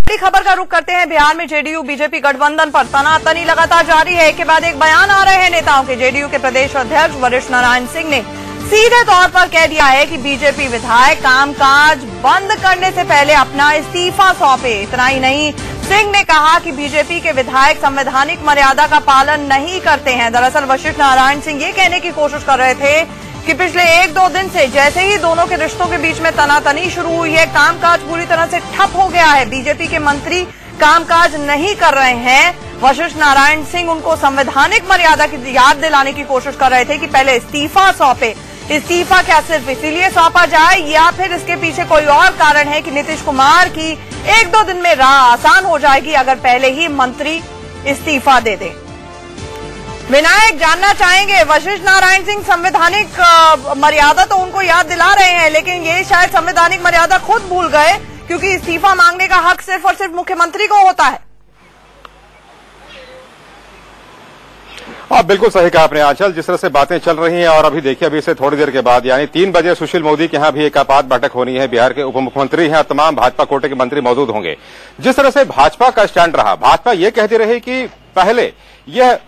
बड़ी खबर का रुख करते हैं। बिहार में जेडीयू बीजेपी गठबंधन पर तनातनी लगातार जारी है। एक के बाद एक बयान आ रहे हैं नेताओं के। जेडीयू के प्रदेश अध्यक्ष वशिष्ठ नारायण सिंह ने सीधे तौर पर कह दिया है कि बीजेपी विधायक कामकाज बंद करने से पहले अपना इस्तीफा सौंपे। इतना ही नहीं, सिंह ने कहा कि बीजेपी के विधायक संवैधानिक मर्यादा का पालन नहीं करते हैं। दरअसल वशिष्ठ नारायण सिंह ये कहने की कोशिश कर रहे थे कि पिछले 1-2 दिन से जैसे ही दोनों के रिश्तों के बीच में तनातनी शुरू हुई है, कामकाज पूरी तरह से ठप हो गया है। बीजेपी के मंत्री कामकाज नहीं कर रहे हैं। वशिष्ठ नारायण सिंह उनको संवैधानिक मर्यादा की याद दिलाने की कोशिश कर रहे थे कि पहले इस्तीफा सौंपे। इस्तीफा क्या सिर्फ इसीलिए सौंपा जाए या फिर इसके पीछे कोई और कारण है कि नीतीश कुमार की 1-2 दिन में राह आसान हो जाएगी अगर पहले ही मंत्री इस्तीफा दे दें। विनायक जानना चाहेंगे, वशिष्ठ नारायण सिंह संवैधानिक मर्यादा तो उनको याद दिला रहे हैं, लेकिन ये शायद संवैधानिक मर्यादा खुद भूल गए क्योंकि इस्तीफा मांगने का हक सिर्फ और सिर्फ मुख्यमंत्री को होता है। आप बिल्कुल सही कहा आपने आंचल, जिस तरह से बातें चल रही हैं। और अभी देखिए, अभी से थोड़ी देर के बाद यानी 3 बजे सुशील मोदी के यहाँ भी एक आपात बैठक होनी है। बिहार के उप मुख्यमंत्री हैं, तमाम भाजपा कोटे के मंत्री मौजूद होंगे। जिस तरह से भाजपा का स्टैंड रहा, भाजपा ये कहती रही कि पहले यह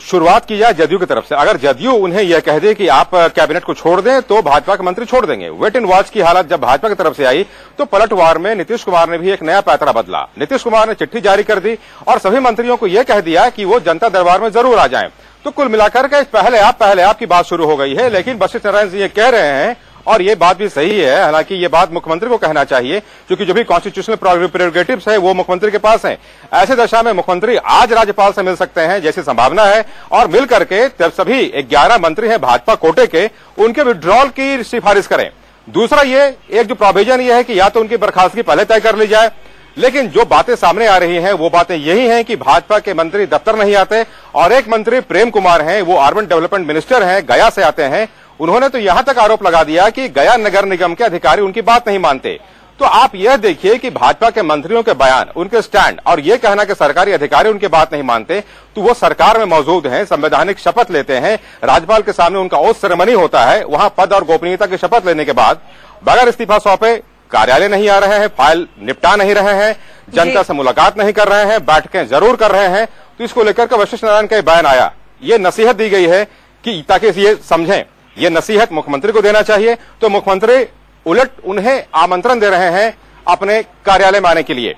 शुरुआत की जाए जदयू की तरफ से। अगर जदयू उन्हें यह कह दे कि आप कैबिनेट को छोड़ दें तो भाजपा के मंत्री छोड़ देंगे। वेट एंड वॉच की हालत जब भाजपा की तरफ से आई तो पलटवार में नीतीश कुमार ने भी एक नया पैतरा बदला। नीतीश कुमार ने चिट्ठी जारी कर दी और सभी मंत्रियों को यह कह दिया कि वो जनता दरबार में जरूर आ जाएं। तो कुल मिलाकर के पहले आप की बात शुरू हो गई है। लेकिन वशिष्ठ नारायण सिंह ये कह रहे हैं और ये बात भी सही है, हालांकि ये बात मुख्यमंत्री को कहना चाहिए क्योंकि जो भी कॉन्स्टिट्यूशनल प्रेरोगेटिव्स है वो मुख्यमंत्री के पास है। ऐसे दशा में मुख्यमंत्री आज राज्यपाल से मिल सकते हैं जैसी संभावना है और मिल करके जब सभी 11 मंत्री हैं भाजपा कोटे के, उनके विड्रॉल की सिफारिश करें। दूसरा ये एक जो प्रोविजन ये है कि या तो उनकी बर्खास्तगी पहले तय कर ली जाए। लेकिन जो बातें सामने आ रही हैं वो बातें यही हैं कि भाजपा के मंत्री दफ्तर नहीं आते और एक मंत्री प्रेम कुमार हैं, वो अर्बन डेवलपमेंट मिनिस्टर हैं, गया से आते हैं। उन्होंने तो यहां तक आरोप लगा दिया कि गया नगर निगम के अधिकारी उनकी बात नहीं मानते। तो आप यह देखिए कि भाजपा के मंत्रियों के बयान, उनके स्टैंड और यह कहना कि सरकारी अधिकारी उनकी बात नहीं मानते, तो वो सरकार में मौजूद हैं, संवैधानिक शपथ लेते हैं, राज्यपाल के सामने उनका ओथ सेरेमनी होता है, वहां पद और गोपनीयता की शपथ लेने के बाद बगैर इस्तीफा सौंपे कार्यालय नहीं आ रहे हैं, फाइल निपटा नहीं रहे हैं, जनता से मुलाकात नहीं कर रहे हैं, बैठकें जरूर कर रहे हैं। तो इसको लेकर के वशिष्ठ नारायण का बयान आया। ये नसीहत दी गई है कि ताकि ये समझें, ये नसीहत मुख्यमंत्री को देना चाहिए। तो मुख्यमंत्री उलट उन्हें आमंत्रण दे रहे हैं अपने कार्यालय में आने के लिए।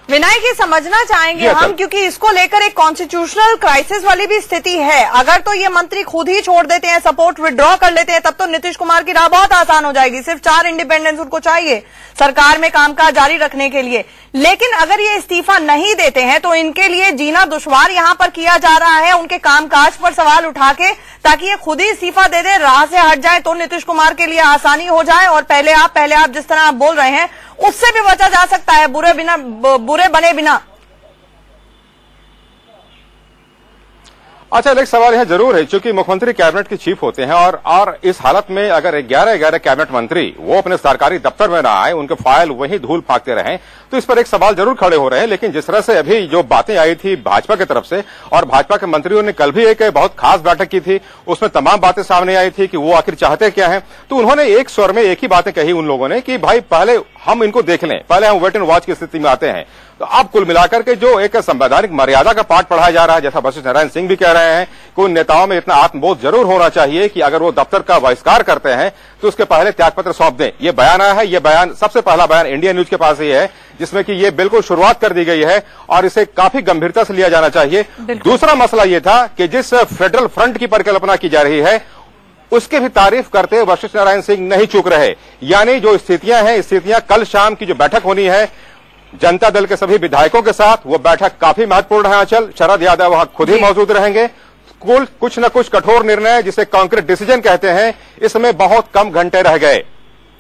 विनायक, ये समझना चाहेंगे हम क्योंकि इसको लेकर एक कॉन्स्टिट्यूशनल क्राइसिस वाली भी स्थिति है। अगर तो ये मंत्री खुद ही छोड़ देते हैं, सपोर्ट विड्रॉ कर लेते हैं, तब तो नीतीश कुमार की राह बहुत आसान हो जाएगी। सिर्फ 4 इंडिपेंडेंस उनको चाहिए सरकार में कामकाज जारी रखने के लिए। लेकिन अगर ये इस्तीफा नहीं देते हैं तो इनके लिए जीना दुश्वार यहां पर किया जा रहा है, उनके कामकाज पर सवाल उठा के, ताकि ये खुद ही इस्तीफा दे दे, राह से हट जाए तो नीतीश कुमार के लिए आसानी हो जाए और पहले आप जिस तरह आप बोल रहे हैं उससे भी बचा जा सकता है, बुरे बने बिना। अच्छा, एक सवाल यह जरूर है, क्योंकि मुख्यमंत्री कैबिनेट के चीफ होते हैं और इस हालत में अगर 11 कैबिनेट मंत्री वो अपने सरकारी दफ्तर में ना आए, उनके फाइल वहीं धूल फाकते रहें, तो इस पर एक सवाल जरूर खड़े हो रहे हैं। लेकिन जिस तरह से अभी जो बातें आई थी भाजपा की तरफ से और भाजपा के मंत्रियों ने कल भी एक बहुत खास बैठक की थी, उसमें तमाम बातें सामने आई थी कि वो आखिर चाहते क्या है। तो उन्होंने एक स्वर में एक ही बातें कही उन लोगों ने कि भाई पहले हम इनको देख लें, पहले हम वेट एंड वॉच की स्थिति में आते हैं। तो अब कुल मिलाकर के जो एक संवैधानिक मर्यादा का पाठ पढ़ाया जा रहा है, जैसा वशिष्ठ नारायण सिंह भी कह रहे हैं कि उन नेताओं में इतना आत्मबोध जरूर होना चाहिए कि अगर वो दफ्तर का बहिष्कार करते हैं तो उसके पहले त्यागपत्र सौंप दें। ये बयान आया है, ये बयान सबसे पहला बयान इंडिया न्यूज के पास ही है जिसमें कि ये बिल्कुल शुरुआत कर दी गई है और इसे काफी गंभीरता से लिया जाना चाहिए। दूसरा मसला ये था कि जिस फेडरल फ्रंट की परिकल्पना की जा रही है उसके भी तारीफ करते हुए वशिष्ठ नारायण सिंह नहीं चूक रहे। यानी जो स्थितियां हैं, स्थितियां कल शाम की जो बैठक होनी है जनता दल के सभी विधायकों के साथ, वो बैठक काफी महत्वपूर्ण है। आंचल, शरद यादव वहां खुद ही मौजूद रहेंगे। कुछ न कुछ कठोर निर्णय जिसे कॉन्क्रीट डिसीजन कहते हैं, इसमें बहुत कम घंटे रह गए।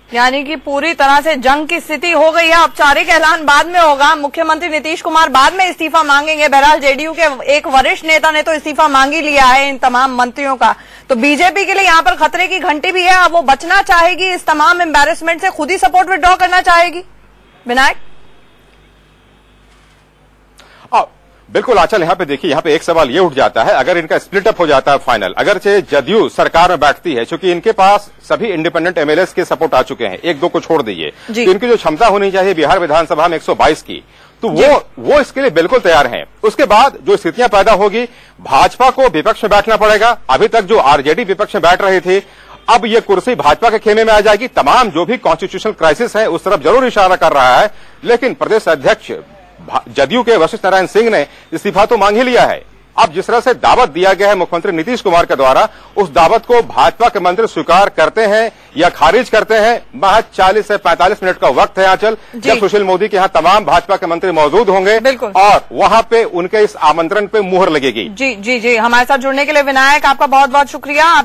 यानी कि पूरी तरह से जंग की स्थिति हो गई है। औपचारिक ऐलान बाद में होगा, मुख्यमंत्री नीतीश कुमार बाद में इस्तीफा मांगेंगे। बहरहाल जेडीयू के एक वरिष्ठ नेता ने तो इस्तीफा मांग ही लिया है इन तमाम मंत्रियों का। तो बीजेपी के लिए यहाँ पर खतरे की घंटी भी है। अब वो बचना चाहेगी इस तमाम एम्बेरसमेंट से, खुद ही सपोर्ट विड्रॉ करना चाहेगी। विनायक, बिल्कुल आंचल, यहाँ पे देखिए, यहाँ पे एक सवाल ये उठ जाता है, अगर इनका स्प्लिट अप हो जाता है फाइनल, अगर से जदयू सरकार में बैठती है, क्योंकि इनके पास सभी इंडिपेंडेंट एमएलएस के सपोर्ट आ चुके हैं, एक दो को छोड़ दीजिए, तो इनकी जो क्षमता होनी चाहिए बिहार विधानसभा में 122 की, तो वो इसके लिए बिल्कुल तैयार हैं। उसके बाद जो स्थितियां पैदा होगी, भाजपा को विपक्ष में बैठना पड़ेगा। अभी तक जो आरजेडी विपक्ष में बैठ रही थी, अब ये कुर्सी भाजपा के खेमे में आ जाएगी। तमाम जो भी कॉन्स्टिट्यूशनल क्राइसिस है उस तरफ जरूर इशारा कर रहा है, लेकिन प्रदेश अध्यक्ष जदयू के वशिष्ठ नारायण सिंह ने इस्तीफा तो मांग ही लिया है। अब जिस तरह से दावत दिया गया है मुख्यमंत्री नीतीश कुमार के द्वारा, उस दावत को भाजपा के मंत्री स्वीकार करते हैं या खारिज करते हैं, महज 40 से 45 मिनट का वक्त है आंचल, जब सुशील मोदी के यहाँ तमाम भाजपा के मंत्री मौजूद होंगे और वहां पे उनके इस आमंत्रण पे मुहर लगेगी। जी जी जी, हमारे साथ जुड़ने के लिए विनायक आपका बहुत बहुत शुक्रिया।